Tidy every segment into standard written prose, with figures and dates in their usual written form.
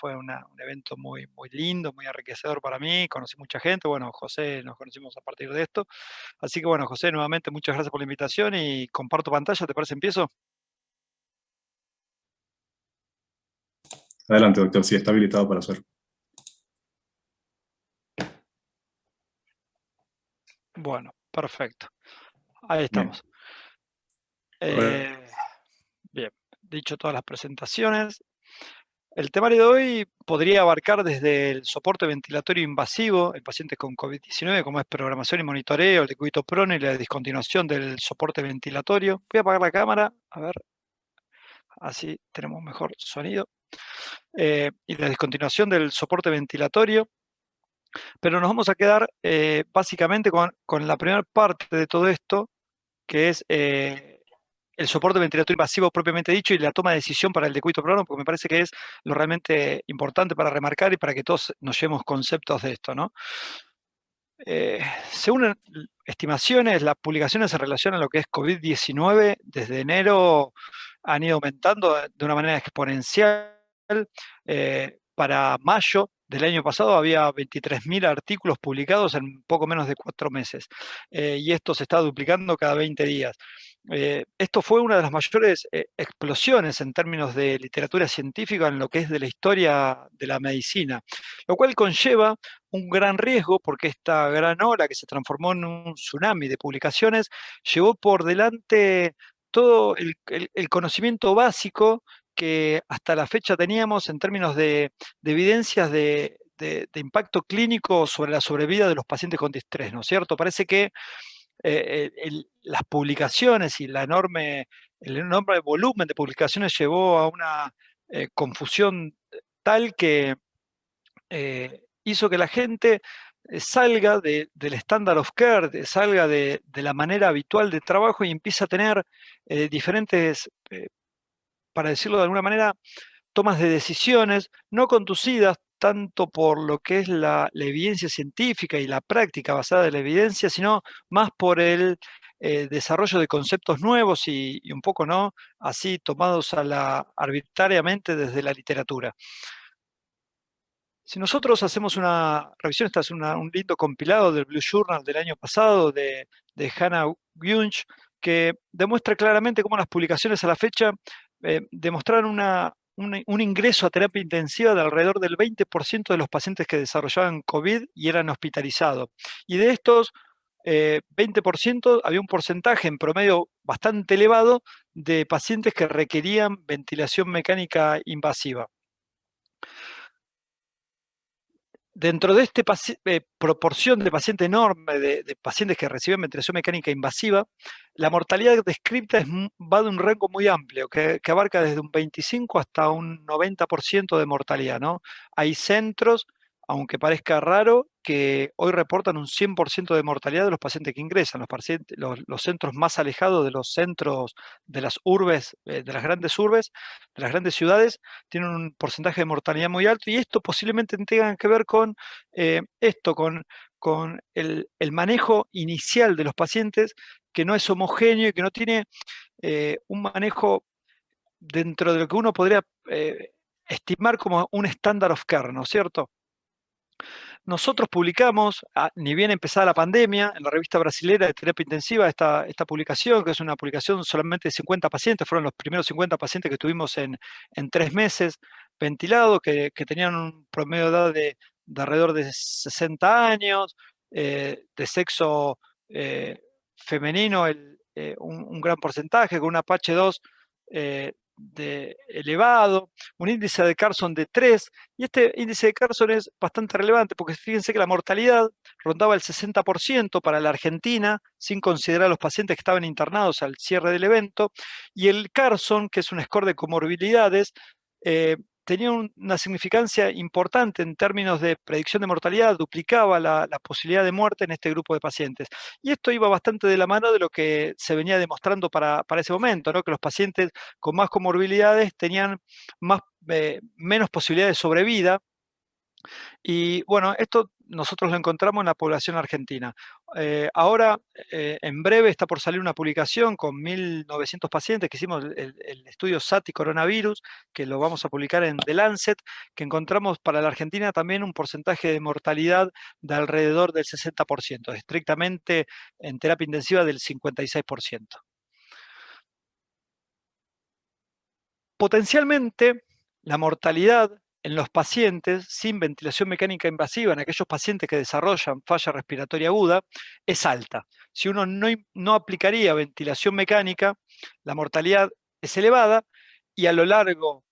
fue un evento muy, muy lindo, muy enriquecedor para mí, conocí mucha gente, bueno, José, nos conocimos a partir de esto. Así que bueno, José, nuevamente muchas gracias por la invitación y comparto pantalla, ¿te parece empiezo? Adelante, doctor, sí está habilitado para hacer. Bueno, perfecto. Ahí Bien. estamos. Correcto. Eh, bien, dicho todas las presentaciones, el temario de hoy podría abarcar desde el soporte ventilatorio invasivo en pacientes con COVID-19, como es programación y monitoreo, el decúbito prono y la discontinuación del soporte ventilatorio. Voy a apagar la cámara, a ver, así tenemos mejor sonido. Y la discontinuación del soporte ventilatorio, pero nos vamos a quedar básicamente con la primera parte de todo esto, que es el soporte ventilatorio invasivo propiamente dicho y la toma de decisión para el decúbito prono, porque me parece que es lo realmente importante para remarcar y para que todos nos llevemos conceptos de esto, ¿no? Eh, Según estimaciones, las publicaciones en relación a lo que es COVID-19 desde enero han ido aumentando de una manera exponencial. Para mayo del año pasado había 23.000 artículos publicados en poco menos de 4 meses, y esto se está duplicando cada 20 días. Esto fue una de las mayores explosiones en términos de literatura científica en lo que es de la historia de la medicina, lo cual conlleva un gran riesgo porque esta gran ola que se transformó en un tsunami de publicaciones llevó por delante todo el conocimiento básico que hasta la fecha teníamos en términos de evidencias de impacto clínico sobre la sobrevida de los pacientes con distrés, ¿no es cierto? Parece que las publicaciones y el enorme volumen de publicaciones llevó a una confusión tal que hizo que la gente salga del standard of care, salga de la manera habitual de trabajo y empiece a tener diferentes, para decirlo de alguna manera, tomas de decisiones no conducidas tanto por lo que es la evidencia científica y la práctica basada en la evidencia, sino más por el desarrollo de conceptos nuevos y un poco, ¿no? Así tomados arbitrariamente desde la literatura. Si nosotros hacemos una revisión, esta es un lindo compilado del Blue Journal del año pasado de Hannah Wunsch, que demuestra claramente cómo las publicaciones a la fecha demostraron un ingreso a terapia intensiva de alrededor del 20% de los pacientes que desarrollaban COVID y eran hospitalizados. Y de estos 20% había un porcentaje en promedio bastante elevado de pacientes que requerían ventilación mecánica invasiva. Dentro de esta proporción de paciente enorme, de pacientes que reciben ventilación mecánica invasiva, la mortalidad descrita va de un rango muy amplio, que abarca desde un 25 hasta un 90% de mortalidad, ¿no? Hay centros, aunque parezca raro, que hoy reportan un 100% de mortalidad de los pacientes que ingresan. Los centros más alejados de los centros de las urbes, de las grandes urbes, de las grandes ciudades, tienen un porcentaje de mortalidad muy alto y esto posiblemente tenga que ver con con el manejo inicial de los pacientes que no es homogéneo y que no tiene un manejo dentro de lo que uno podría estimar como un estándar of care, ¿no es cierto? Nosotros publicamos, ni bien empezada la pandemia, en la revista brasilera de terapia intensiva, esta publicación, que es una publicación solamente de 50 pacientes, fueron los primeros 50 pacientes que tuvimos en 3 meses ventilados, que tenían un promedio de edad de alrededor de 60 años, de sexo femenino, un gran porcentaje, con un Apache 2 elevado, un índice de Carson de 3, y este índice de Carson es bastante relevante porque fíjense que la mortalidad rondaba el 60% para la Argentina, sin considerar a los pacientes que estaban internados al cierre del evento, y el Carson, que es un score de comorbilidades, tenía una significancia importante en términos de predicción de mortalidad, duplicaba la posibilidad de muerte en este grupo de pacientes. Y esto iba bastante de la mano de lo que se venía demostrando para ese momento, ¿no? Que los pacientes con más comorbilidades tenían menos posibilidades de sobrevida. Y bueno, esto nosotros lo encontramos en la población argentina. Ahora, en breve, está por salir una publicación con 1.900 pacientes que hicimos el estudio SATI coronavirus, que lo vamos a publicar en The Lancet, que encontramos para la Argentina también un porcentaje de mortalidad de alrededor del 60%, estrictamente en terapia intensiva del 56%. Potencialmente, la mortalidad en los pacientes sin ventilación mecánica invasiva, en aquellos pacientes que desarrollan falla respiratoria aguda, es alta. Si uno no aplicaría ventilación mecánica, la mortalidad es elevada y a lo largo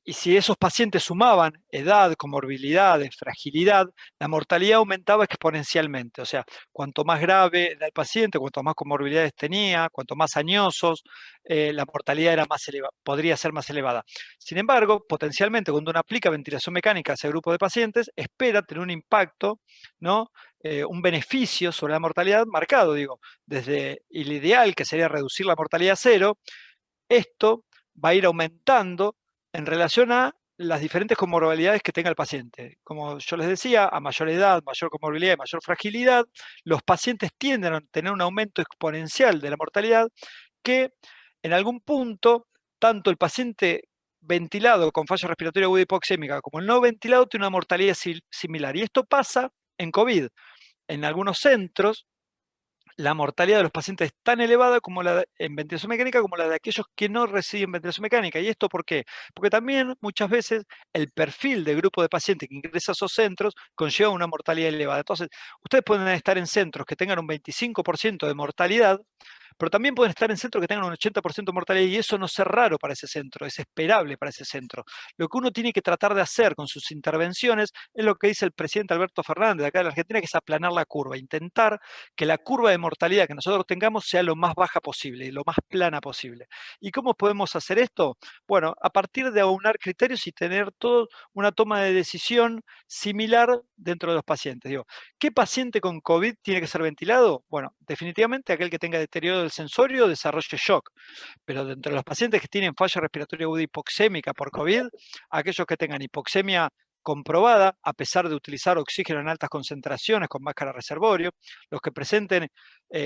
y si esos pacientes sumaban edad, comorbilidades, fragilidad, la mortalidad aumentaba exponencialmente. O sea, cuanto más grave era el paciente, cuanto más comorbilidades tenía, cuanto más añosos, la mortalidad era más podría ser más elevada. Sin embargo, potencialmente, cuando uno aplica ventilación mecánica a ese grupo de pacientes, espera tener un impacto, ¿no? Un beneficio sobre la mortalidad marcado, digo, desde el ideal, que sería reducir la mortalidad a cero, esto va a ir aumentando en relación a las diferentes comorbilidades que tenga el paciente. Como yo les decía, a mayor edad, mayor comorbilidad y mayor fragilidad, los pacientes tienden a tener un aumento exponencial de la mortalidad que en algún punto, tanto el paciente ventilado con falla respiratoria aguda hipoxémica como el no ventilado tiene una mortalidad similar. Y esto pasa en COVID. En algunos centros, la mortalidad de los pacientes es tan elevada como en ventilación mecánica como la de aquellos que no reciben ventilación mecánica. ¿Y esto por qué? Porque también muchas veces el perfil de grupo de pacientes que ingresa a esos centros conlleva una mortalidad elevada. Entonces, ustedes pueden estar en centros que tengan un 25% de mortalidad, pero también pueden estar en centros que tengan un 80% de mortalidad y eso no es raro para ese centro, es esperable para ese centro. Lo que uno tiene que tratar de hacer con sus intervenciones es lo que dice el presidente Alberto Fernández de acá de la Argentina, que es aplanar la curva, intentar que la curva de mortalidad que nosotros tengamos sea lo más baja posible, lo más plana posible. ¿Y cómo podemos hacer esto? Bueno, a partir de aunar criterios y tener toda una toma de decisión similar dentro de los pacientes. Digo, ¿qué paciente con COVID tiene que ser ventilado? Bueno, definitivamente aquel que tenga deterioro del sensorio desarrolle shock, pero dentro de los pacientes que tienen falla respiratoria aguda hipoxémica por COVID, aquellos que tengan hipoxemia comprobada, a pesar de utilizar oxígeno en altas concentraciones con máscara reservorio, los que presenten,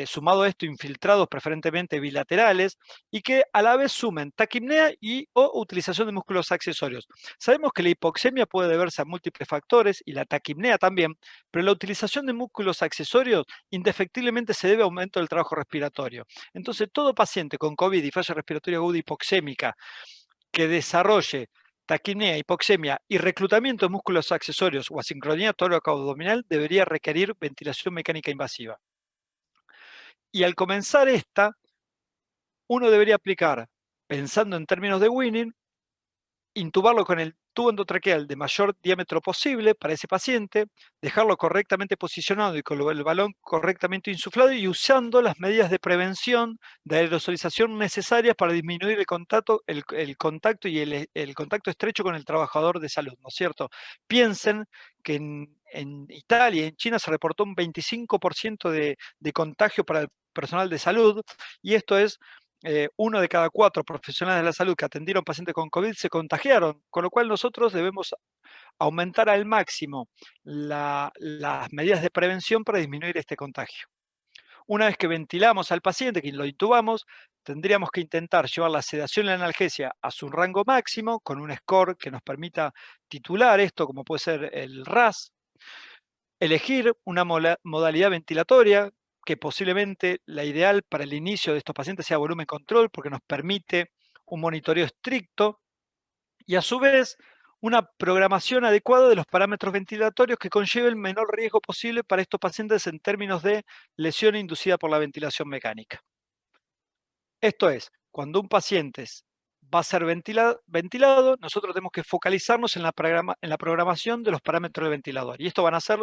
sumado a esto, infiltrados preferentemente bilaterales, y que a la vez sumen taquipnea o utilización de músculos accesorios. Sabemos que la hipoxemia puede deberse a múltiples factores, y la taquipnea también, pero la utilización de músculos accesorios indefectiblemente se debe a aumento del trabajo respiratorio. Entonces, todo paciente con COVID y falla respiratoria aguda hipoxémica que desarrolle taquipnea, hipoxemia y reclutamiento de músculos accesorios o asincronía tóraco-abdominal debería requerir ventilación mecánica invasiva. Y al comenzar esta, uno debería aplicar, pensando en términos de Winning, intubarlo con el tubo endotraqueal de mayor diámetro posible para ese paciente, dejarlo correctamente posicionado y con el balón correctamente insuflado y usando las medidas de prevención de aerosolización necesarias para disminuir el contacto y el contacto estrecho con el trabajador de salud, ¿no es cierto? Piensen que en Italia y en China se reportó un 25% de contagio para el personal de salud, y esto es 1 de cada 4 profesionales de la salud que atendieron pacientes con COVID se contagiaron, con lo cual nosotros debemos aumentar al máximo las medidas de prevención para disminuir este contagio. Una vez que ventilamos al paciente, que lo intubamos, tendríamos que intentar llevar la sedación y la analgesia a su rango máximo con un score que nos permita titular esto, como puede ser el RAS, elegir una modalidad ventilatoria, que posiblemente la ideal para el inicio de estos pacientes sea volumen control, porque nos permite un monitoreo estricto y a su vez una programación adecuada de los parámetros ventilatorios que conlleve el menor riesgo posible para estos pacientes en términos de lesión inducida por la ventilación mecánica. Esto es, cuando un paciente va a ser ventilado, nosotros tenemos que focalizarnos en la programación de los parámetros del ventilador. Y esto van a ser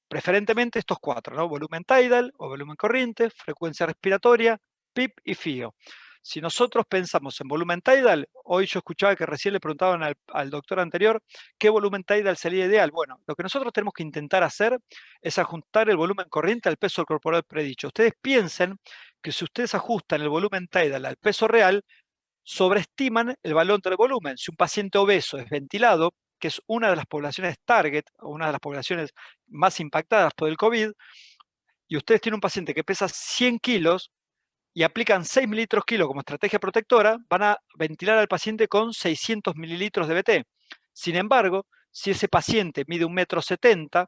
preferentemente estos 4, ¿no? Volumen tidal o volumen corriente, frecuencia respiratoria, PIP y FIO. Si nosotros pensamos en volumen tidal, hoy yo escuchaba que recién le preguntaban al doctor anterior qué volumen tidal sería ideal. Bueno, lo que nosotros tenemos que intentar hacer es ajustar el volumen corriente al peso corporal predicho. Ustedes piensen que si ustedes ajustan el volumen tidal al peso real, sobreestiman el valor del volumen. Si un paciente obeso es ventilado, que es una de las poblaciones target, o una de las poblaciones más impactadas por el COVID, y ustedes tienen un paciente que pesa 100 kilos y aplican 6 mililitros kilo como estrategia protectora, van a ventilar al paciente con 600 mililitros de BT. Sin embargo, si ese paciente mide 1,70 m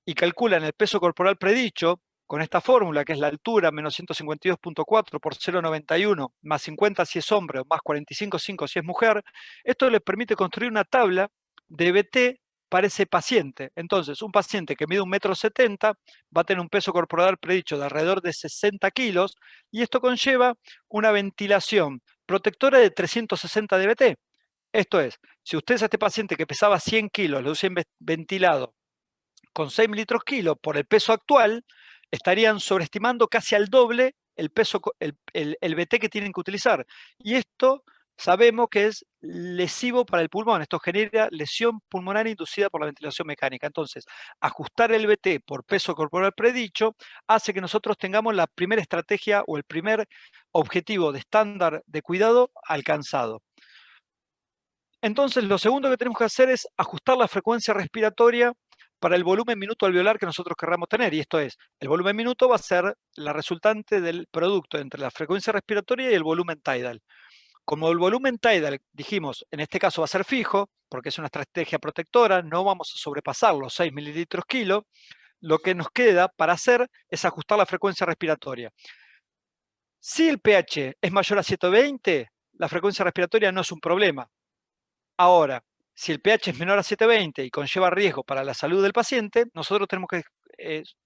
y calculan el peso corporal predicho, con esta fórmula, que es la altura menos 152,4 por 0,91, más 50 si es hombre, o más 45,5 si es mujer, esto les permite construir una tabla de BT para ese paciente. Entonces, un paciente que mide 1,70 m va a tener un peso corporal predicho de alrededor de 60 kilos, y esto conlleva una ventilación protectora de 360 de BT. Esto es, si ustedes a este paciente que pesaba 100 kilos lo hubiesen ventilado con 6 mililitros kilo por el peso actual, estarían sobreestimando casi al doble el peso, el BT que tienen que utilizar. Y esto sabemos que es lesivo para el pulmón. Esto genera lesión pulmonar inducida por la ventilación mecánica. Entonces, ajustar el BT por peso corporal predicho hace que nosotros tengamos la primera estrategia o el primer objetivo de estándar de cuidado alcanzado. Entonces, lo segundo que tenemos que hacer es ajustar la frecuencia respiratoria para el volumen minuto alveolar que nosotros querramos tener. Y esto es, el volumen minuto va a ser la resultante del producto entre la frecuencia respiratoria y el volumen tidal. Como el volumen tidal, dijimos, en este caso va a ser fijo, porque es una estrategia protectora, no vamos a sobrepasar los 6 mililitros kilo, lo que nos queda para hacer es ajustar la frecuencia respiratoria. Si el pH es mayor a 720, la frecuencia respiratoria no es un problema. Ahora, si el pH es menor a 720 y conlleva riesgo para la salud del paciente, nosotros tenemos que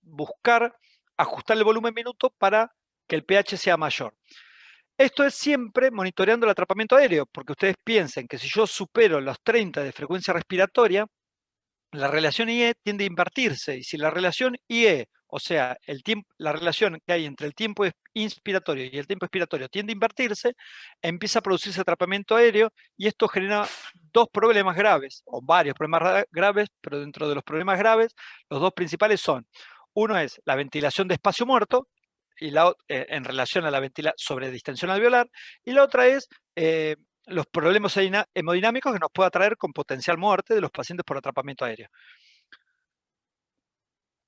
buscar ajustar el volumen minuto para que el pH sea mayor. Esto es siempre monitoreando el atrapamiento aéreo, porque ustedes piensen que si yo supero los 30 de frecuencia respiratoria, la relación IE tiende a invertirse, y si la relación IE, o sea, la relación que hay entre el tiempo inspiratorio y el tiempo expiratorio tiende a invertirse, empieza a producirse atrapamiento aéreo, y esto genera dos problemas graves, o varios problemas graves, pero dentro de los problemas graves, los dos principales son, uno es la ventilación de espacio muerto, y en relación a la sobre distensión alveolar, y la otra es los problemas hemodinámicos que nos pueda traer con potencial muerte de los pacientes por atrapamiento aéreo.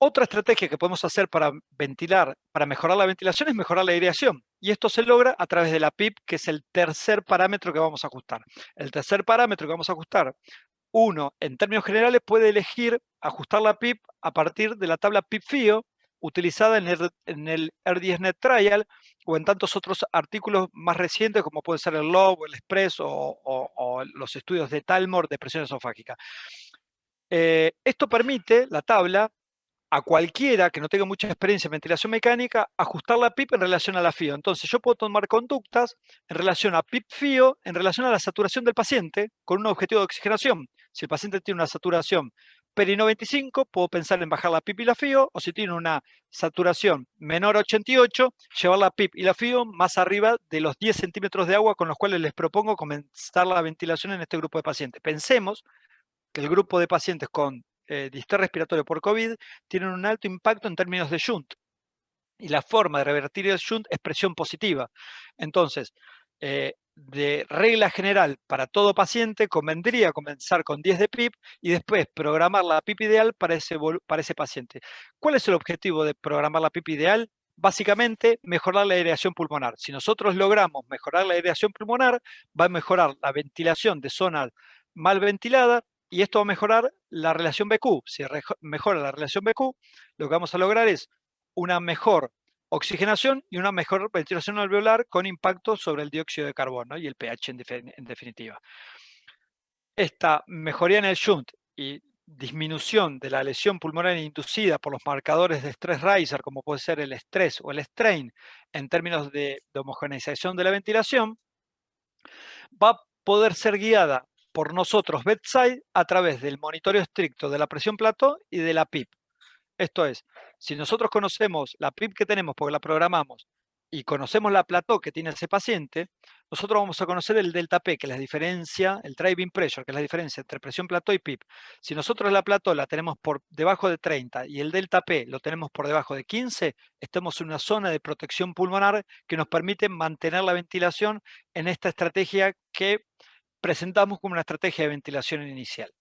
Otra estrategia que podemos hacer para ventilar, para mejorar la ventilación, es mejorar la aireación. Y esto se logra a través de la PIP, que es el tercer parámetro que vamos a ajustar. El tercer parámetro que vamos a ajustar, uno, en términos generales, puede elegir ajustar la PIP a partir de la tabla PIP-FIO, utilizada en el R10Net Trial, o en tantos otros artículos más recientes, como puede ser el LOB, el Express, o los estudios de Talmor de presión esofágica. Esto permite, la tabla, a cualquiera que no tenga mucha experiencia en ventilación mecánica, ajustar la PIP en relación a la FIO. Entonces, yo puedo tomar conductas en relación a PIP-FIO, en relación a la saturación del paciente, con un objetivo de oxigenación. Si el paciente tiene una saturación peri 95, puedo pensar en bajar la PIP y la FIO, o si tiene una saturación menor a 88, llevar la PIP y la FIO más arriba de los 10 centímetros de agua con los cuales les propongo comenzar la ventilación en este grupo de pacientes. Pensemos que el grupo de pacientes con distrés respiratorio por COVID tienen un alto impacto en términos de shunt, y la forma de revertir el shunt es presión positiva. Entonces, de regla general, para todo paciente convendría comenzar con 10 de PIP y después programar la PIP ideal para ese paciente. ¿Cuál es el objetivo de programar la PIP ideal? Básicamente, mejorar la aireación pulmonar. Si nosotros logramos mejorar la aireación pulmonar, va a mejorar la ventilación de zonas mal ventiladas, y esto va a mejorar la relación BQ. Si mejora la relación BQ, lo que vamos a lograr es una mejor oxigenación y una mejor ventilación alveolar con impacto sobre el dióxido de carbono y el pH en definitiva. Esta mejoría en el shunt y disminución de la lesión pulmonar inducida por los marcadores de stress riser, como puede ser el estrés o el strain, en términos de homogeneización de la ventilación, va a poder ser guiada por nosotros bedside a través del monitoreo estricto de la presión plató y de la PIP. Esto es, si nosotros conocemos la PIP que tenemos porque la programamos y conocemos la plató que tiene ese paciente, nosotros vamos a conocer el delta P, que es la diferencia, el driving pressure, que es la diferencia entre presión plató y PIP. Si nosotros la plató la tenemos por debajo de 30 y el delta P lo tenemos por debajo de 15, estamos en una zona de protección pulmonar que nos permite mantener la ventilación en esta estrategia que presentamos como una estrategia de ventilación inicial.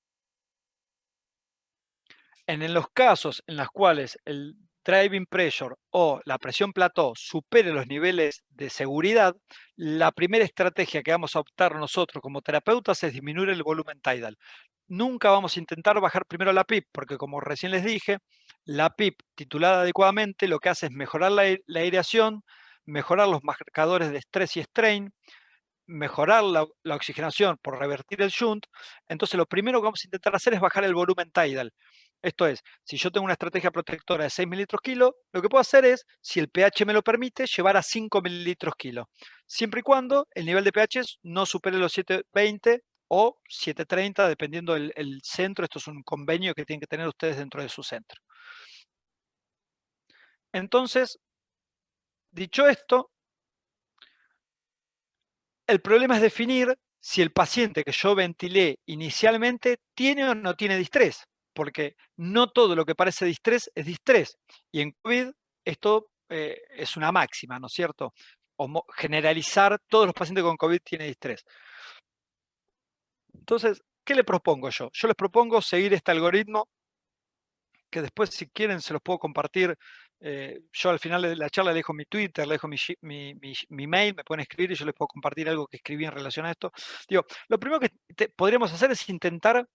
En los casos en los cuales el driving pressure o la presión plató supere los niveles de seguridad, la primera estrategia que vamos a optar nosotros como terapeutas es disminuir el volumen tidal. Nunca vamos a intentar bajar primero la PIP, porque como recién les dije, la PIP titulada adecuadamente lo que hace es mejorar la aireación, mejorar los marcadores de estrés y strain, mejorar la oxigenación por revertir el shunt. Entonces lo primero que vamos a intentar hacer es bajar el volumen tidal. Esto es, si yo tengo una estrategia protectora de 6 mililitros kilo, lo que puedo hacer es, si el pH me lo permite, llevar a 5 mililitros kilo, siempre y cuando el nivel de pH no supere los 720 o 730, dependiendo del centro. Esto es un convenio que tienen que tener ustedes dentro de su centro. Entonces, dicho esto, el problema es definir si el paciente que yo ventilé inicialmente tiene o no tiene distrés, porque no todo lo que parece distrés es distrés. Y en COVID esto es una máxima, ¿no es cierto? Generalizar, todos los pacientes con COVID tienen distrés. Entonces, ¿qué le propongo yo? Yo les propongo seguir este algoritmo, que después, si quieren, se los puedo compartir. Yo al final de la charla le dejo mi Twitter, le dejo mi mail, me pueden escribir y yo les puedo compartir algo que escribí en relación a esto. Digo, lo primero que podríamos hacer es intentar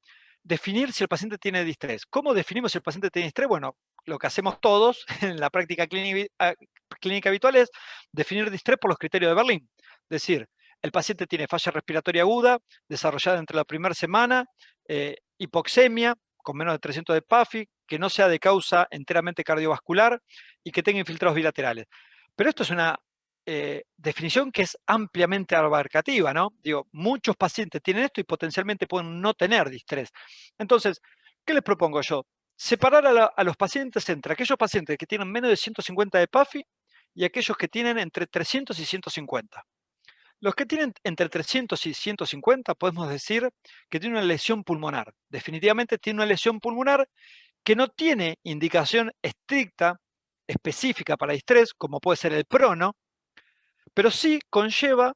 definir si el paciente tiene distrés. ¿Cómo definimos si el paciente tiene distrés? Bueno, lo que hacemos todos en la práctica clínica habitual es definir distrés por los criterios de Berlín. Es decir, el paciente tiene falla respiratoria aguda, desarrollada entre la primera semana, hipoxemia, con menos de 300 de PAFI, que no sea de causa enteramente cardiovascular y que tenga infiltrados bilaterales. Pero esto es una definición que es ampliamente abarcativa, ¿no? Digo, muchos pacientes tienen esto y potencialmente pueden no tener distrés. Entonces, ¿qué les propongo yo? Separar a los pacientes entre aquellos pacientes que tienen menos de 150 de PAFI y aquellos que tienen entre 300 y 150. Los que tienen entre 300 y 150 podemos decir que tienen una lesión pulmonar. Definitivamente tiene una lesión pulmonar que no tiene indicación estricta, específica para distrés, como puede ser el prono, pero sí conlleva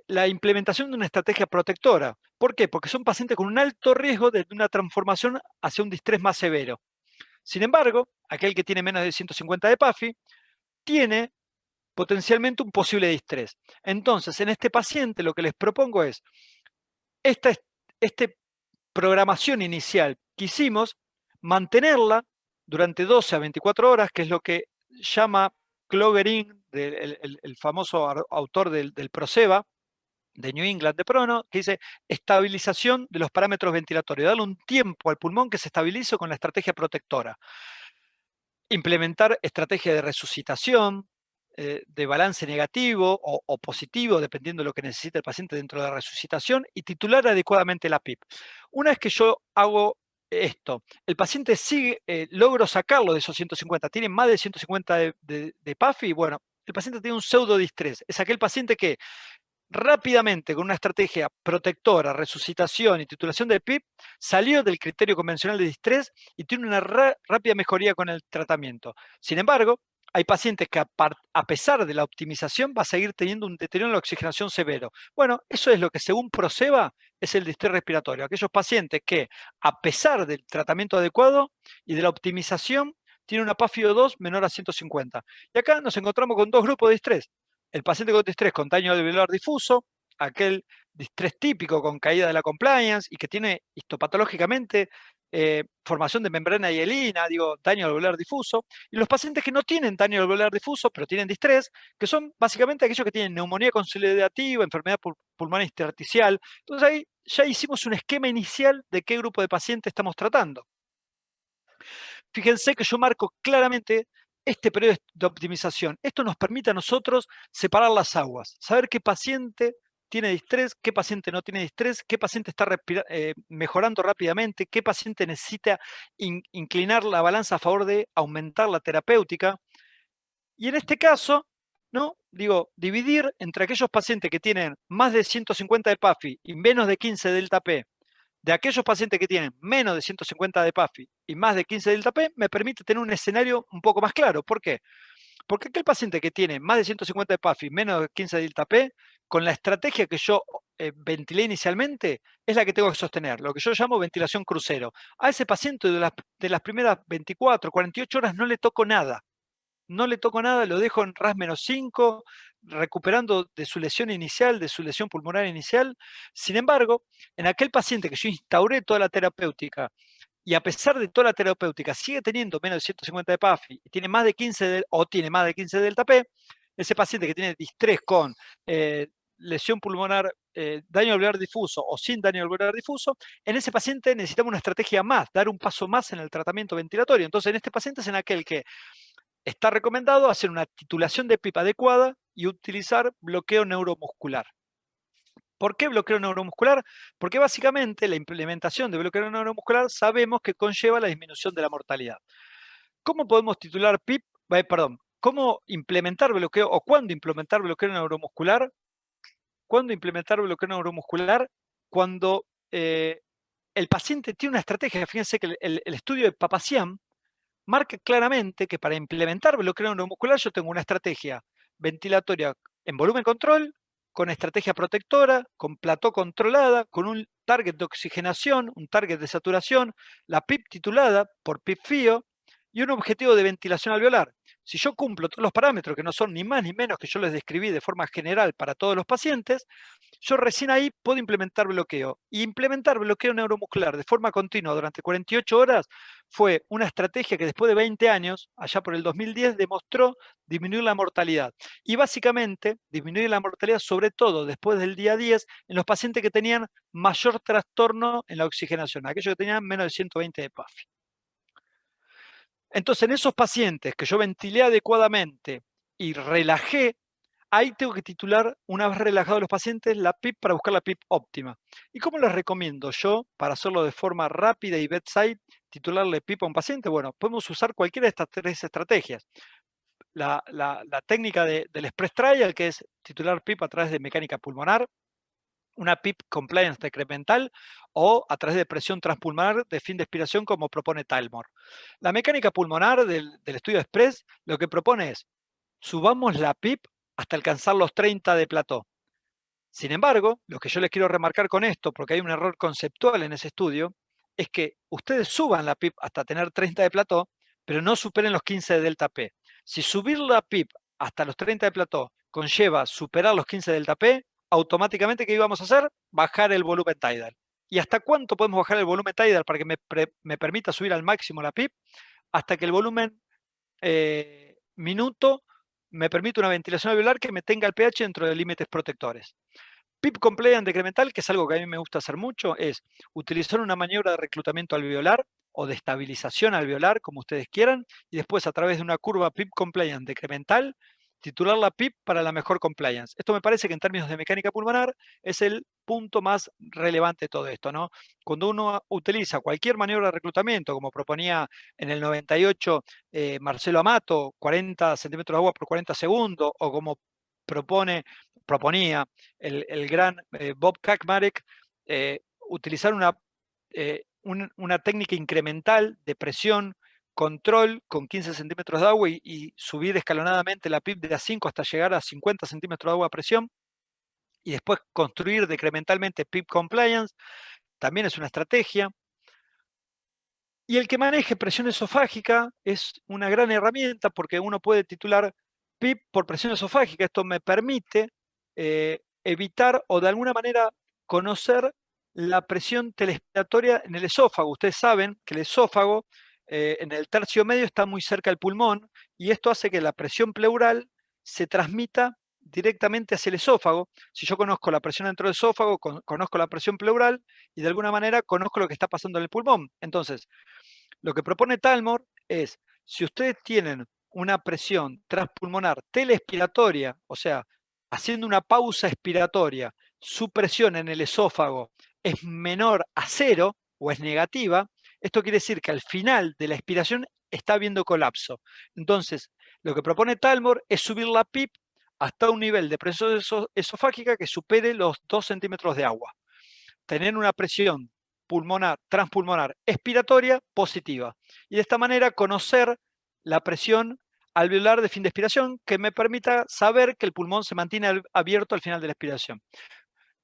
la implementación de una estrategia protectora. ¿Por qué? Porque son pacientes con un alto riesgo de una transformación hacia un distrés más severo. Sin embargo, aquel que tiene menos de 150 de PAFI tiene potencialmente un posible distrés. Entonces, en este paciente lo que les propongo es, esta programación inicial que hicimos, mantenerla durante 12 a 24 horas, que es lo que llama Clogerin, el famoso autor del PROSEBA, de New England de Prono, que dice estabilización de los parámetros ventilatorios, darle un tiempo al pulmón que se estabilice con la estrategia protectora. Implementar estrategia de resucitación, de balance negativo o positivo, dependiendo de lo que necesite el paciente dentro de la resucitación, y titular adecuadamente la PIP. Una vez que yo hago esto, el paciente sigue, logro sacarlo de esos 150, tiene más de 150 de PAFI, bueno, el paciente tiene un pseudodistrés. Es aquel paciente que rápidamente, con una estrategia protectora, resucitación y titulación de PIP, salió del criterio convencional de distrés y tiene una rápida mejoría con el tratamiento. Sin embargo, hay pacientes que a pesar de la optimización va a seguir teniendo un deterioro en la oxigenación severo. Bueno, eso es lo que según PROSEBA es el distrés respiratorio. Aquellos pacientes que a pesar del tratamiento adecuado y de la optimización tienen una PAFIO2 menor a 150. Y acá nos encontramos con dos grupos de distrés. El paciente con distrés con daño alveolar difuso, aquel distrés típico con caída de la compliance y que tiene histopatológicamente formación de membrana hielina, daño alveolar difuso, y los pacientes que no tienen daño alveolar difuso, pero tienen distrés, que son básicamente aquellos que tienen neumonía consolidativa, enfermedad pulmonar intersticial. Entonces ahí ya hicimos un esquema inicial de qué grupo de pacientes estamos tratando. Fíjense que yo marco claramente este periodo de optimización. Esto nos permite a nosotros separar las aguas, saber qué paciente tiene distrés, qué paciente no tiene distrés, qué paciente está mejorando rápidamente, qué paciente necesita inclinar la balanza a favor de aumentar la terapéutica. Y en este caso, ¿no? Dividir entre aquellos pacientes que tienen más de 150 de PAFI y menos de 15 de delta P, de aquellos pacientes que tienen menos de 150 de PAFI y más de 15 de delta P, me permite tener un escenario un poco más claro. ¿Por qué? Porque aquel paciente que tiene más de 150 de PAFI, menos de 15 de delta P, con la estrategia que yo ventilé inicialmente, es la que tengo que sostener, lo que yo llamo ventilación crucero. A ese paciente de las primeras 24, 48 horas no le toco nada. No le toco nada, lo dejo en RAS-5, recuperando de su lesión inicial, de su lesión pulmonar inicial. Sin embargo, en aquel paciente que yo instauré toda la terapéutica, y a pesar de toda la terapéutica sigue teniendo menos de 150 de PAFI y tiene más de 15 o tiene más de 15 de delta P, ese paciente que tiene distrés con lesión pulmonar, daño alveolar difuso o sin daño alveolar difuso, en ese paciente necesitamos una estrategia más, dar un paso más en el tratamiento ventilatorio. Entonces, en este paciente es en aquel que está recomendado hacer una titulación de PIP adecuada y utilizar bloqueo neuromuscular. ¿Por qué bloqueo neuromuscular? Porque básicamente la implementación de bloqueo neuromuscular sabemos que conlleva la disminución de la mortalidad. ¿Cómo podemos titular PIP? ¿Cómo implementar bloqueo o cuándo implementar bloqueo neuromuscular? ¿Cuándo implementar bloqueo neuromuscular? Cuando el paciente tiene una estrategia. Fíjense que el estudio de Papazian marca claramente que para implementar bloqueo neuromuscular yo tengo una estrategia ventilatoria en volumen control, con estrategia protectora, con plató controlada, con un target de oxigenación, un target de saturación, la PIP titulada por PIP-FIO y un objetivo de ventilación alveolar. Si yo cumplo todos los parámetros, que no son ni más ni menos que yo les describí de forma general para todos los pacientes, yo recién ahí puedo implementar bloqueo. Y implementar bloqueo neuromuscular de forma continua durante 48 horas fue una estrategia que después de 20 años, allá por el 2010, demostró disminuir la mortalidad. Y básicamente disminuir la mortalidad, sobre todo después del día 10, en los pacientes que tenían mayor trastorno en la oxigenación, aquellos que tenían menos de 120 de PAFI. Entonces, en esos pacientes que yo ventilé adecuadamente y relajé, ahí tengo que titular, una vez relajados los pacientes, la PIP para buscar la PIP óptima. ¿Y cómo les recomiendo yo, para hacerlo de forma rápida y bedside, titularle PIP a un paciente? Bueno, podemos usar cualquiera de estas tres estrategias. La técnica del Express Trial, que es titular PIP a través de mecánica pulmonar, una PIP compliance decremental o a través de presión transpulmonar de fin de expiración como propone Talmor. La mecánica pulmonar del estudio Express lo que propone es subamos la PIP hasta alcanzar los 30 de plató. Sin embargo, lo que yo les quiero remarcar con esto, porque hay un error conceptual en ese estudio, es que ustedes suban la PIP hasta tener 30 de plató, pero no superen los 15 de delta P. Si subir la PIP hasta los 30 de plató conlleva superar los 15 de delta P, automáticamente, ¿qué íbamos a hacer? Bajar el volumen tidal. ¿Y hasta cuánto podemos bajar el volumen tidal para que me permita subir al máximo la PIP? Hasta que el volumen minuto me permite una ventilación alveolar que me tenga el pH dentro de límites protectores. PIP compliant decremental, que es algo que a mí me gusta hacer mucho, es utilizar una maniobra de reclutamiento alveolar o de estabilización alveolar, como ustedes quieran, y después a través de una curva PIP compliant decremental, titular la PIP para la mejor compliance. Esto me parece que en términos de mecánica pulmonar es el punto más relevante de todo esto, ¿no? Cuando uno utiliza cualquier maniobra de reclutamiento, como proponía en el 98 Marcelo Amato, 40 centímetros de agua por 40 segundos, o como proponía el gran Bob Kaczmarek, utilizar una técnica incremental de presión, control con 15 centímetros de agua y subir escalonadamente la PIP de a 5 hasta llegar a 50 centímetros de agua a presión, y después construir decrementalmente PIP compliance, también es una estrategia. Y el que maneje presión esofágica es una gran herramienta porque uno puede titular PIP por presión esofágica. Esto me permite evitar o de alguna manera conocer la presión telespiratoria en el esófago. Ustedes saben que el esófago en el tercio medio está muy cerca del pulmón y esto hace que la presión pleural se transmita directamente hacia el esófago. Si yo conozco la presión dentro del esófago, conozco la presión pleural y de alguna manera conozco lo que está pasando en el pulmón. Entonces, lo que propone Talmor es, si ustedes tienen una presión transpulmonar telespiratoria, o sea, haciendo una pausa expiratoria, su presión en el esófago es menor a 0 o es negativa, esto quiere decir que al final de la expiración está habiendo colapso. Entonces, lo que propone Talmor es subir la PIP hasta un nivel de presión esofágica que supere los 2 centímetros de agua. Tener una presión pulmonar, transpulmonar expiratoria positiva. Y de esta manera conocer la presión alveolar de fin de expiración que me permita saber que el pulmón se mantiene abierto al final de la expiración.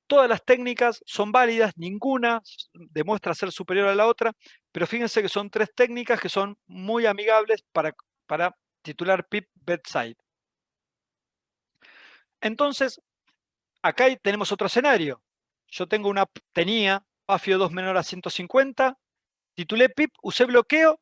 Todas las técnicas son válidas, ninguna demuestra ser superior a la otra, pero fíjense que son 3 técnicas que son muy amigables para titular PIP bedside. Entonces, acá tenemos otro escenario. Yo tenía PAFIO 2 menor a 150, titulé PIP, usé bloqueo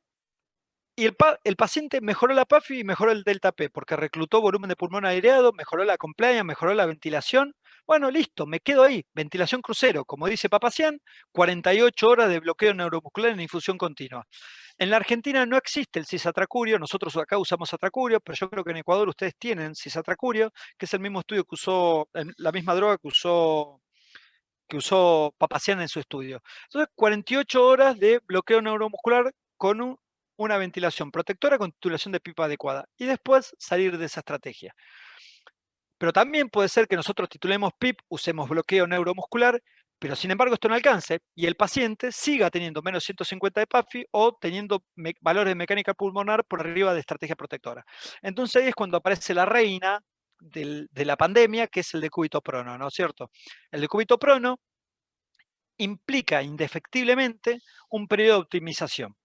y el paciente mejoró la PAFIO y mejoró el delta P, porque reclutó volumen de pulmón aireado, mejoró la compliance, mejoró la ventilación. Bueno, listo, me quedo ahí. Ventilación crucero, como dice Papazian, 48 horas de bloqueo neuromuscular en infusión continua. En la Argentina no existe el cisatracurio, nosotros acá usamos atracurio, pero yo creo que en Ecuador ustedes tienen cisatracurio, que es el mismo estudio que usó, la misma droga que usó Papazian en su estudio. Entonces, 48 horas de bloqueo neuromuscular con una ventilación protectora con titulación de pipa adecuada. Y después salir de esa estrategia. Pero también puede ser que nosotros titulemos PIP, usemos bloqueo neuromuscular, pero sin embargo esto no alcance y el paciente siga teniendo menos 150 de PAFI o teniendo valores de mecánica pulmonar por arriba de estrategia protectora. Entonces ahí es cuando aparece la reina de la pandemia, que es el decúbito prono, ¿no es cierto? El decúbito prono implica indefectiblemente un periodo de optimización.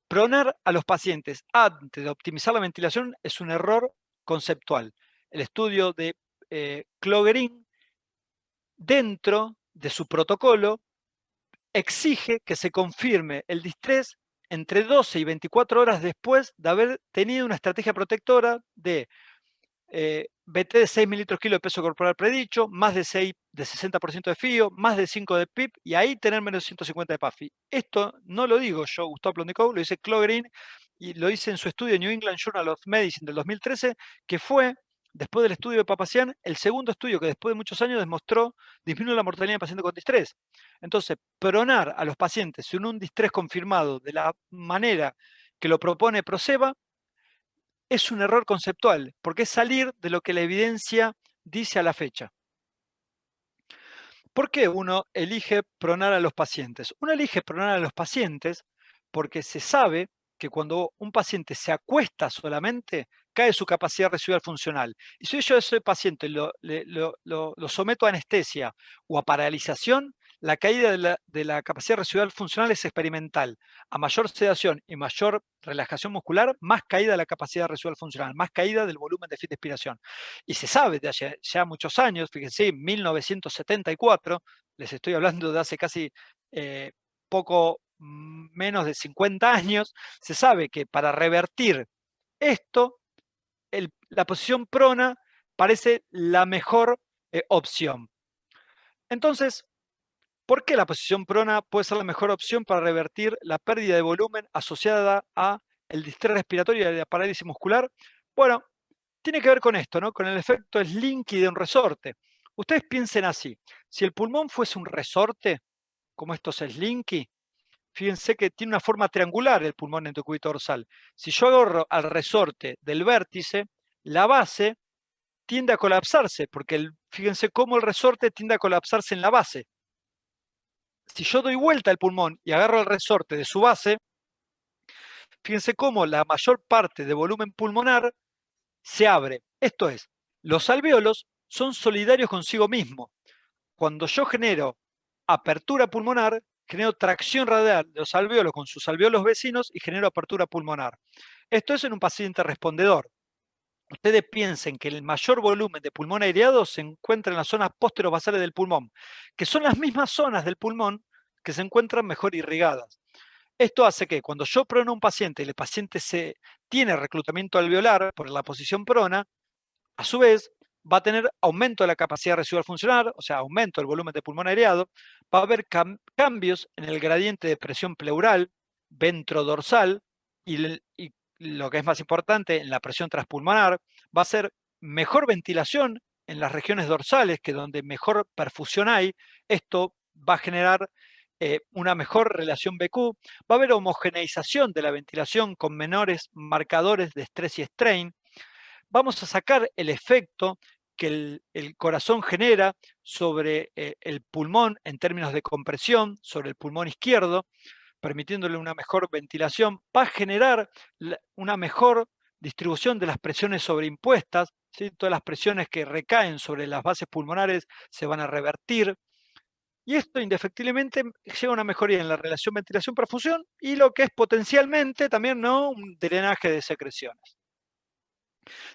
Pronar a los pacientes antes de optimizar la ventilación es un error conceptual. El estudio de Clogerin, dentro de su protocolo, exige que se confirme el distrés entre 12 y 24 horas después de haber tenido una estrategia protectora de BT de 6 mililitros kilo de peso corporal predicho, más de 60% de FIO, más de 5 de PIP, y ahí tener menos 150 de PAFI. Esto no lo digo yo, Gustavo Plondikov, lo dice Clogerin, y lo dice en su estudio New England Journal of Medicine del 2013, que fue, después del estudio de Papazian, el segundo estudio que después de muchos años demostró disminuir la mortalidad en pacientes con distrés. Entonces, pronar a los pacientes sin un distrés confirmado de la manera que lo propone Proceba es un error conceptual, porque es salir de lo que la evidencia dice a la fecha. ¿Por qué uno elige pronar a los pacientes? Uno elige pronar a los pacientes porque se sabe que cuando un paciente se acuesta solamente, cae su capacidad residual funcional. Y si yo a ese paciente lo someto a anestesia o a paralización, la caída de la capacidad residual funcional es experimental. A mayor sedación y mayor relajación muscular, más caída de la capacidad residual funcional, más caída del volumen de fin de expiración. Y se sabe de hace ya muchos años, fíjense, 1974, les estoy hablando de hace casi poco menos de 50 años, se sabe que para revertir esto, la posición prona parece la mejor opción. Entonces, ¿por qué la posición prona puede ser la mejor opción para revertir la pérdida de volumen asociada a el distrés respiratorio y a la parálisis muscular? Bueno, tiene que ver con esto, ¿no? Con el efecto Slinky de un resorte. Ustedes piensen así, si el pulmón fuese un resorte, como estos Slinky, fíjense que tiene una forma triangular el pulmón endocúbito dorsal. Si yo agarro al resorte del vértice, la base tiende a colapsarse, porque fíjense cómo el resorte tiende a colapsarse en la base. Si yo doy vuelta al pulmón y agarro el resorte de su base, fíjense cómo la mayor parte de volumen pulmonar se abre. Esto es, los alvéolos son solidarios consigo mismos. Cuando yo genero apertura pulmonar, genero tracción radial de los alvéolos con sus alvéolos vecinos y genero apertura pulmonar. Esto es en un paciente respondedor. Ustedes piensen que el mayor volumen de pulmón aireado se encuentra en las zonas posterobasales del pulmón, que son las mismas zonas del pulmón que se encuentran mejor irrigadas. Esto hace que cuando yo prono a un paciente y el paciente tiene reclutamiento alveolar por la posición prona, a su vez va a tener aumento de la capacidad residual funcional, o sea, aumento del volumen de pulmón aireado, va a haber cambios en el gradiente de presión pleural, ventrodorsal y lo que es más importante, en la presión transpulmonar, va a ser mejor ventilación en las regiones dorsales, que donde mejor perfusión hay. Esto va a generar una mejor relación BQ, va a haber homogeneización de la ventilación con menores marcadores de estrés y strain. Vamos a sacar el efecto que el corazón genera sobre el pulmón en términos de compresión, sobre el pulmón izquierdo, permitiéndole una mejor ventilación, va a generar una mejor distribución de las presiones sobreimpuestas, ¿sí? Todas las presiones que recaen sobre las bases pulmonares se van a revertir. Y esto indefectiblemente lleva a una mejoría en la relación ventilación-perfusión y lo que es potencialmente también, ¿no?, un drenaje de secreciones.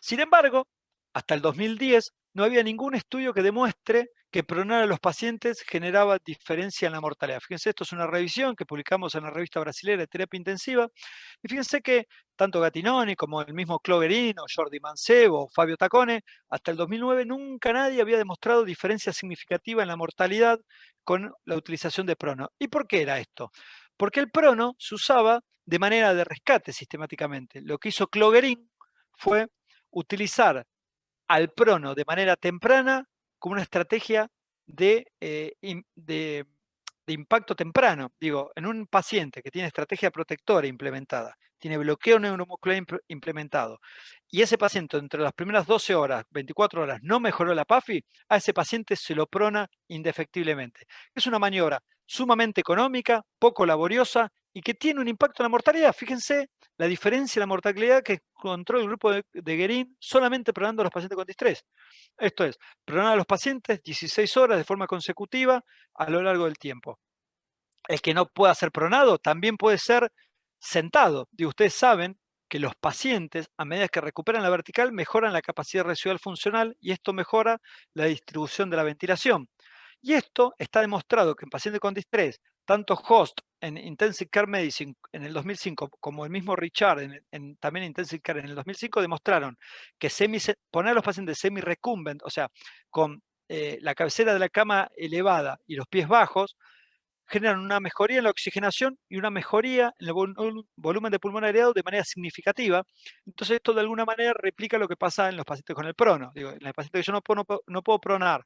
Sin embargo, hasta el 2010 no había ningún estudio que demuestre que pronar a los pacientes generaba diferencia en la mortalidad. Fíjense, esto es una revisión que publicamos en la revista brasileña de terapia intensiva, y fíjense que tanto Gattinoni como el mismo Cloguerin, o Jordi Mancebo, o Fabio Taccone, hasta el 2009 nunca nadie había demostrado diferencia significativa en la mortalidad con la utilización de prono. ¿Y por qué era esto? Porque el prono se usaba de manera de rescate sistemáticamente. Lo que hizo Cloguerin fue utilizar al prono de manera temprana como una estrategia de, de impacto temprano. Digo, en un paciente que tiene estrategia protectora implementada, tiene bloqueo neuromuscular implementado, y ese paciente entre las primeras 12 horas, 24 horas, no mejoró la PAFI, a ese paciente se lo prona indefectiblemente. Es una maniobra sumamente económica, poco laboriosa y que tiene un impacto en la mortalidad. Fíjense la diferencia en la mortalidad que encontró el grupo de Guerin solamente pronando a los pacientes con distrés. Esto es, pronar a los pacientes 16 horas de forma consecutiva a lo largo del tiempo. El que no pueda ser pronado también puede ser sentado. Y ustedes saben que los pacientes, a medida que recuperan la vertical, mejoran la capacidad residual funcional y esto mejora la distribución de la ventilación. Y esto está demostrado que en pacientes con distrés, tanto Host en Intensive Care Medicine en el 2005 como el mismo Richard también en Intensive Care en el 2005 demostraron que poner a los pacientes semi-recumbent, o sea, con la cabecera de la cama elevada y los pies bajos, generan una mejoría en la oxigenación y una mejoría en el volumen de pulmón aireado de manera significativa. Entonces esto de alguna manera replica lo que pasa en los pacientes con el prono. Digo, en el paciente que yo no puedo pronar,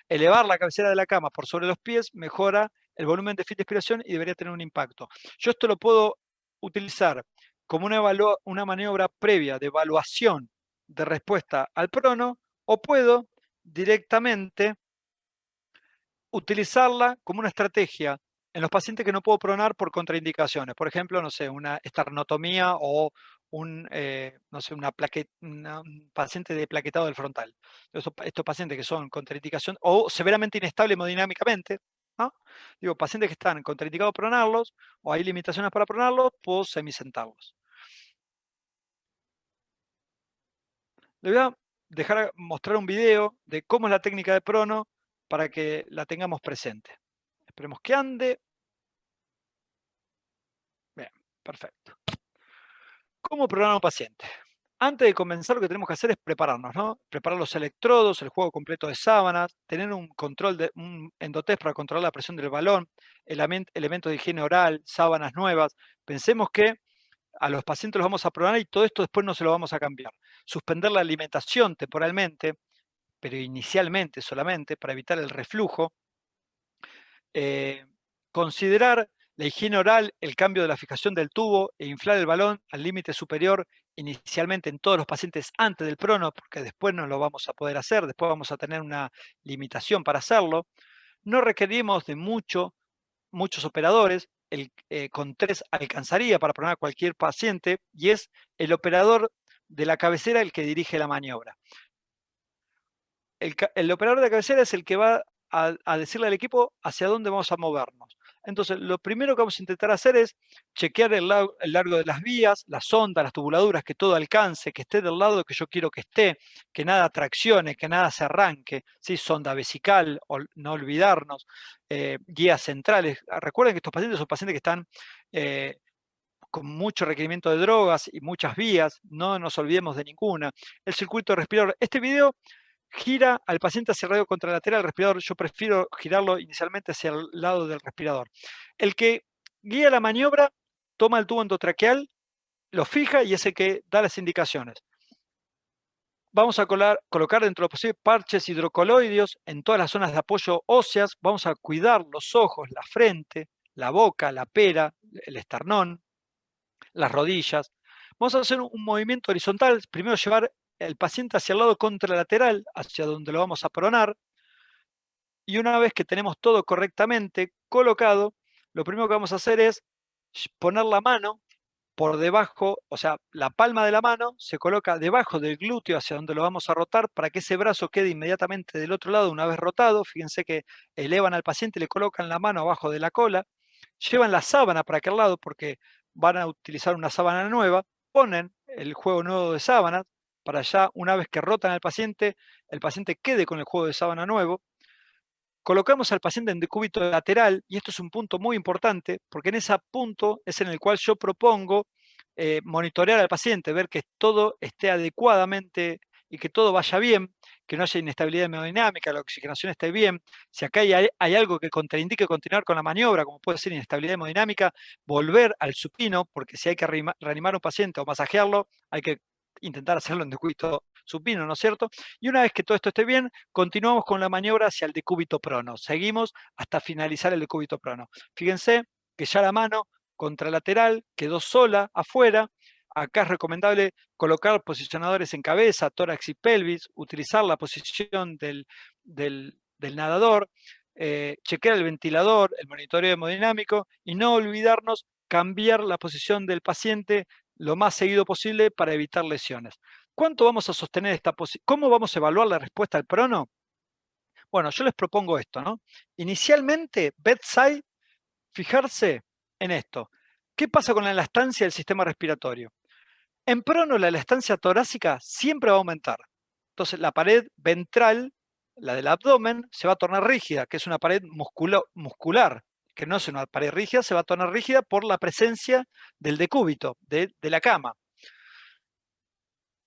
elevar la cabecera de la cama por sobre los pies mejora el volumen de expiración y debería tener un impacto. Yo esto lo puedo utilizar como una maniobra previa de evaluación de respuesta al prono, o puedo directamente utilizarla como una estrategia en los pacientes que no puedo pronar por contraindicaciones. Por ejemplo, no sé, una esternotomía o no sé, un paciente de plaquetado del frontal. Estos pacientes que son contraindicación o severamente inestable hemodinámicamente, ¿no? Digo, pacientes que están contraindicados pronarlos o hay limitaciones para pronarlos, puedo semisentarlos. Les voy a dejar mostrar un video de cómo es la técnica de prono para que la tengamos presente. Esperemos que ande. Bien, perfecto. ¿Cómo programar a un paciente? Antes de comenzar, lo que tenemos que hacer es prepararnos, ¿no? Preparar los electrodos, el juego completo de sábanas, tener un un endotest para controlar la presión del balón, elementos de higiene oral, sábanas nuevas. Pensemos que a los pacientes los vamos a programar y todo esto después no se lo vamos a cambiar. Suspender la alimentación temporalmente, pero inicialmente solamente, para evitar el reflujo. Considerar la higiene oral, el cambio de la fijación del tubo e inflar el balón al límite superior inicialmente en todos los pacientes antes del prono, porque después no lo vamos a poder hacer, después vamos a tener una limitación para hacerlo. No requerimos de muchos operadores, con 3 alcanzaría para pronar a cualquier paciente, y es el operador de la cabecera el que dirige la maniobra. El operador de cabecera es el que va a decirle al equipo hacia dónde vamos a movernos. Entonces, lo primero que vamos a intentar hacer es chequear el largo de las vías, las ondas, las tubuladuras, que todo alcance, que esté del lado que yo quiero que esté, que nada traccione, que nada se arranque, ¿sí? Sonda vesical, no olvidarnos, guías centrales. Recuerden que estos pacientes son pacientes que están con mucho requerimiento de drogas y muchas vías, no nos olvidemos de ninguna. El circuito respirador. Este video gira al paciente hacia el radio contralateral del respirador. Yo prefiero girarlo inicialmente hacia el lado del respirador. El que guía la maniobra toma el tubo endotraqueal, lo fija y es el que da las indicaciones. Vamos a colocar dentro de lo posible parches hidrocoloideos en todas las zonas de apoyo óseas. Vamos a cuidar los ojos, la frente, la boca, la pera, el esternón, las rodillas. Vamos a hacer un movimiento horizontal. Primero llevar el paciente hacia el lado contralateral, hacia donde lo vamos a pronar. Y una vez que tenemos todo correctamente colocado, lo primero que vamos a hacer es poner la mano por debajo, o sea, la palma de la mano se coloca debajo del glúteo hacia donde lo vamos a rotar para que ese brazo quede inmediatamente del otro lado una vez rotado. Fíjense que elevan al paciente, le colocan la mano abajo de la cola, llevan la sábana para aquel lado porque van a utilizar una sábana nueva, ponen el juego nuevo de sábanas para ya una vez que rotan al paciente, el paciente quede con el juego de sábana nuevo. Colocamos al paciente en decúbito lateral, y esto es un punto muy importante, porque en ese punto es en el cual yo propongo monitorear al paciente, ver que todo esté adecuadamente y que todo vaya bien, que no haya inestabilidad hemodinámica, la oxigenación esté bien. Si acá hay algo que contraindique continuar con la maniobra, como puede ser inestabilidad hemodinámica, volver al supino, porque si hay que reanimar a un paciente o masajearlo, hay que intentar hacerlo en decúbito supino, ¿no es cierto? Y una vez que todo esto esté bien, continuamos con la maniobra hacia el decúbito prono. Seguimos hasta finalizar el decúbito prono. Fíjense que ya la mano contralateral quedó sola afuera. Acá es recomendable colocar posicionadores en cabeza, tórax y pelvis, utilizar la posición del nadador, chequear el ventilador, el monitoreo hemodinámico y no olvidarnos cambiar la posición del paciente lo más seguido posible para evitar lesiones. ¿Cuánto vamos a sostener esta posición? ¿Cómo vamos a evaluar la respuesta al prono? Bueno, yo les propongo esto, ¿no? Inicialmente, bedside, fijarse en esto. ¿Qué pasa con la elastancia del sistema respiratorio? En prono, la elastancia torácica siempre va a aumentar. Entonces, la pared ventral, la del abdomen, se va a tornar rígida, que es una pared muscular, que no es una pared rígida, se va a tornar rígida por la presencia del decúbito, de la cama.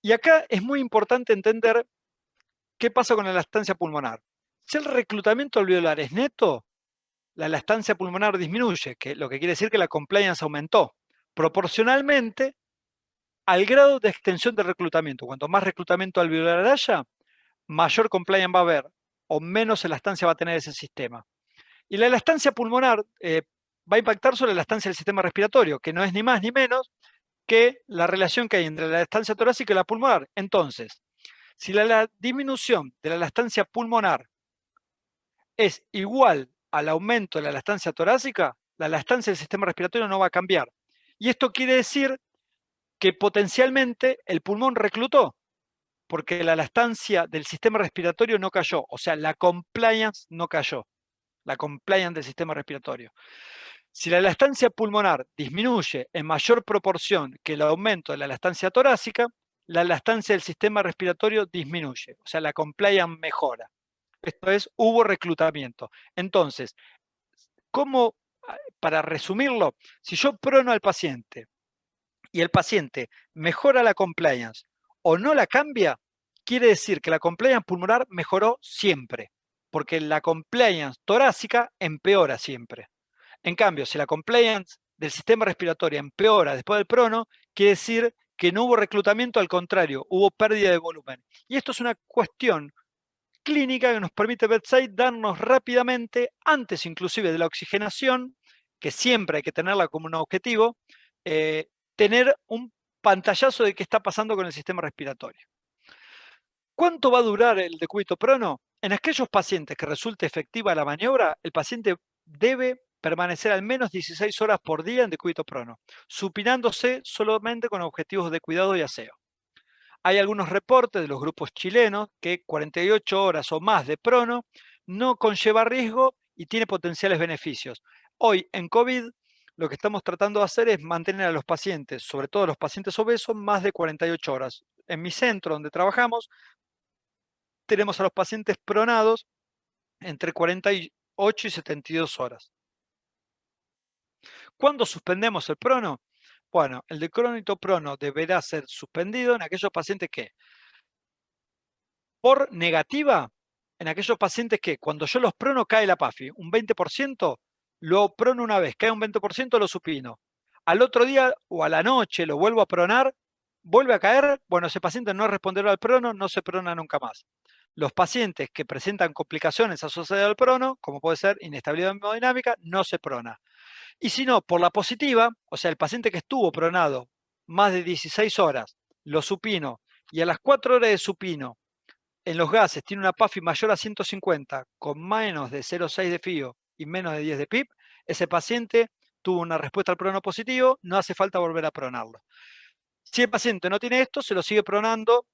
Y acá es muy importante entender qué pasa con la elastancia pulmonar. Si el reclutamiento alveolar es neto, la elastancia pulmonar disminuye, lo que quiere decir que la compliance aumentó, proporcionalmente al grado de extensión del reclutamiento. Cuanto más reclutamiento alveolar haya, mayor compliance va a haber, o menos elastancia va a tener ese sistema. Y la elastancia pulmonar va a impactar sobre la elastancia del sistema respiratorio, que no es ni más ni menos que la relación que hay entre la elastancia torácica y la pulmonar. Entonces, si la disminución de la elastancia pulmonar es igual al aumento de la elastancia torácica, la elastancia del sistema respiratorio no va a cambiar. Y esto quiere decir que potencialmente el pulmón reclutó, porque la elastancia del sistema respiratorio no cayó, o sea, la compliance no cayó, la compliance del sistema respiratorio. Si la elastancia pulmonar disminuye en mayor proporción que el aumento de la elastancia torácica, la elastancia del sistema respiratorio disminuye, o sea, la compliance mejora. Esto es, hubo reclutamiento. Entonces, ¿cómo, para resumirlo, si yo prono al paciente y el paciente mejora la compliance o no la cambia, quiere decir que la compliance pulmonar mejoró siempre, porque la compliance torácica empeora siempre. En cambio, si la compliance del sistema respiratorio empeora después del prono, quiere decir que no hubo reclutamiento, al contrario, hubo pérdida de volumen. Y esto es una cuestión clínica que nos permite bedside darnos rápidamente, antes inclusive de la oxigenación, que siempre hay que tenerla como un objetivo, tener un pantallazo de qué está pasando con el sistema respiratorio. ¿Cuánto va a durar el decúbito prono? En aquellos pacientes que resulte efectiva la maniobra, el paciente debe permanecer al menos 16 horas por día en decúbito prono, supinándose solamente con objetivos de cuidado y aseo. Hay algunos reportes de los grupos chilenos que 48 horas o más de prono no conlleva riesgo y tiene potenciales beneficios. Hoy en COVID lo que estamos tratando de hacer es mantener a los pacientes, sobre todo los pacientes obesos, más de 48 horas. En mi centro donde trabajamos tenemos a los pacientes pronados entre 48 y 72 horas. ¿Cuándo suspendemos el prono? Bueno, el decúbito prono deberá ser suspendido en aquellos pacientes que, por negativa, en aquellos pacientes que cuando yo los prono cae la PAFI, un 20%, lo prono una vez, cae un 20%, lo supino. Al otro día o a la noche lo vuelvo a pronar, vuelve a caer, bueno, ese paciente no responderá al prono, no se prona nunca más. Los pacientes que presentan complicaciones asociadas al prono, como puede ser inestabilidad hemodinámica, no se prona. Y si no, por la positiva, o sea, el paciente que estuvo pronado más de 16 horas, lo supino, y a las 4 horas de supino, en los gases tiene una PAFI mayor a 150, con menos de 0,6 de FIO y menos de 10 de PIB, ese paciente tuvo una respuesta al prono positivo, no hace falta volver a pronarlo. Si el paciente no tiene esto, se lo sigue pronando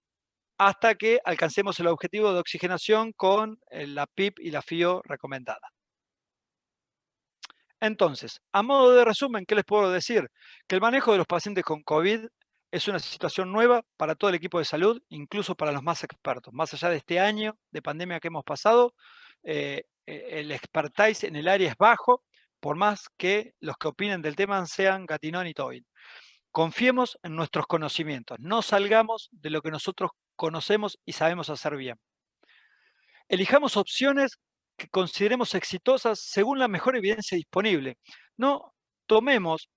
hasta que alcancemos el objetivo de oxigenación con la PIP y la FIO recomendada. Entonces, a modo de resumen, ¿qué les puedo decir? Que el manejo de los pacientes con COVID es una situación nueva para todo el equipo de salud, incluso para los más expertos. Más allá de este año de pandemia que hemos pasado, el expertise en el área es bajo, por más que los que opinen del tema sean Gatinón y Tobin. Confiemos en nuestros conocimientos, no salgamos de lo que nosotros conocemos y sabemos hacer bien. Elijamos opciones que consideremos exitosas según la mejor evidencia disponible. No tomemos,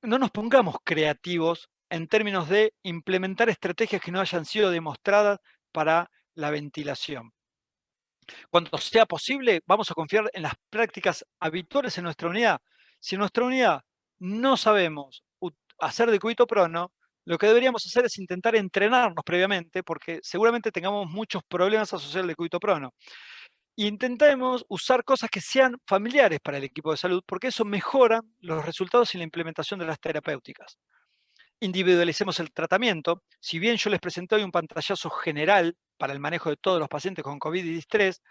no nos pongamos creativos en términos de implementar estrategias que no hayan sido demostradas para la ventilación. Cuando sea posible, vamos a confiar en las prácticas habituales en nuestra unidad. Si en nuestra unidad no sabemos hacer decúbito prono, lo que deberíamos hacer es intentar entrenarnos previamente, porque seguramente tengamos muchos problemas asociados al decúbito prono. Intentemos usar cosas que sean familiares para el equipo de salud, porque eso mejora los resultados y la implementación de las terapéuticas. Individualicemos el tratamiento. Si bien yo les presenté hoy un pantallazo general para el manejo de todos los pacientes con COVID y distrés,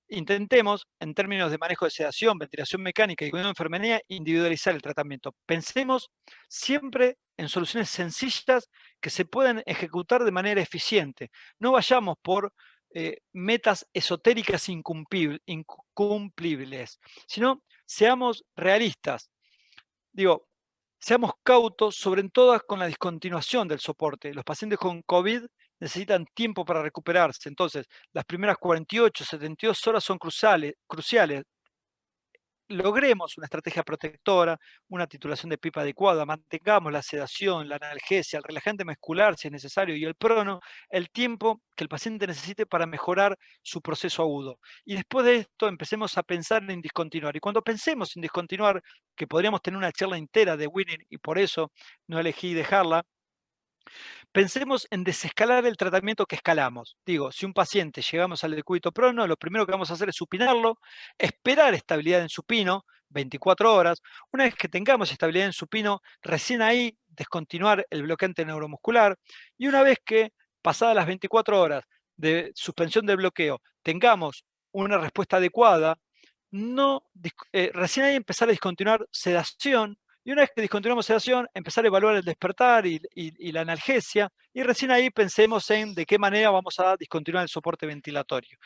intentemos, en términos de manejo de sedación, ventilación mecánica y cuidado de enfermería, individualizar el tratamiento. Pensemos siempre en soluciones sencillas que se puedan ejecutar de manera eficiente. No vayamos por metas esotéricas incumplibles, sino seamos realistas. Digo, seamos cautos, sobre todo con la discontinuación del soporte. Los pacientes con COVID necesitan tiempo para recuperarse. Entonces, las primeras 48, 72 horas son cruciales. Logremos una estrategia protectora, una titulación de PIP adecuada, mantengamos la sedación, la analgesia, el relajante muscular si es necesario y el prono, el tiempo que el paciente necesite para mejorar su proceso agudo. Y después de esto empecemos a pensar en discontinuar. Y cuando pensemos en discontinuar, que podríamos tener una charla entera de Winning y por eso no elegí dejarla, pensemos en desescalar el tratamiento que escalamos. Digo, si un paciente llegamos al decúbito prono, lo primero que vamos a hacer es supinarlo, esperar estabilidad en supino, 24 horas. Una vez que tengamos estabilidad en supino, recién ahí descontinuar el bloqueante neuromuscular. Y una vez que, pasadas las 24 horas de suspensión del bloqueo, tengamos una respuesta adecuada, recién ahí empezar a discontinuar sedación. Y una vez que discontinuamos sedación, empezar a evaluar el despertar y la analgesia, y recién ahí pensemos en de qué manera vamos a discontinuar el soporte ventilatorio.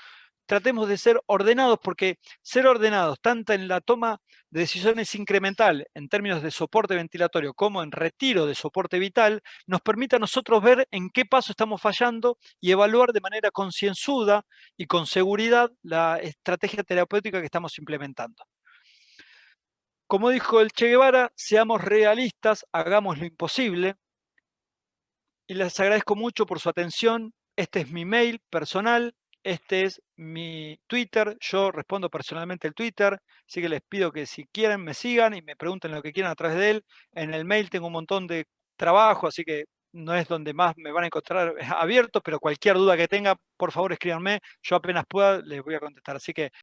Tratemos de ser ordenados, porque ser ordenados tanto en la toma de decisiones incremental en términos de soporte ventilatorio como en retiro de soporte vital, nos permite a nosotros ver en qué paso estamos fallando y evaluar de manera concienzuda y con seguridad la estrategia terapéutica que estamos implementando. Como dijo el Che Guevara, seamos realistas, hagamos lo imposible. Y les agradezco mucho por su atención. Este es mi mail personal, este es mi Twitter. Yo respondo personalmente el Twitter, así que les pido que si quieren me sigan y me pregunten lo que quieran a través de él. En el mail tengo un montón de trabajo, así que no es donde más me van a encontrar abierto, pero cualquier duda que tengan, por favor escríbanme. Yo apenas pueda les voy a contestar. Así que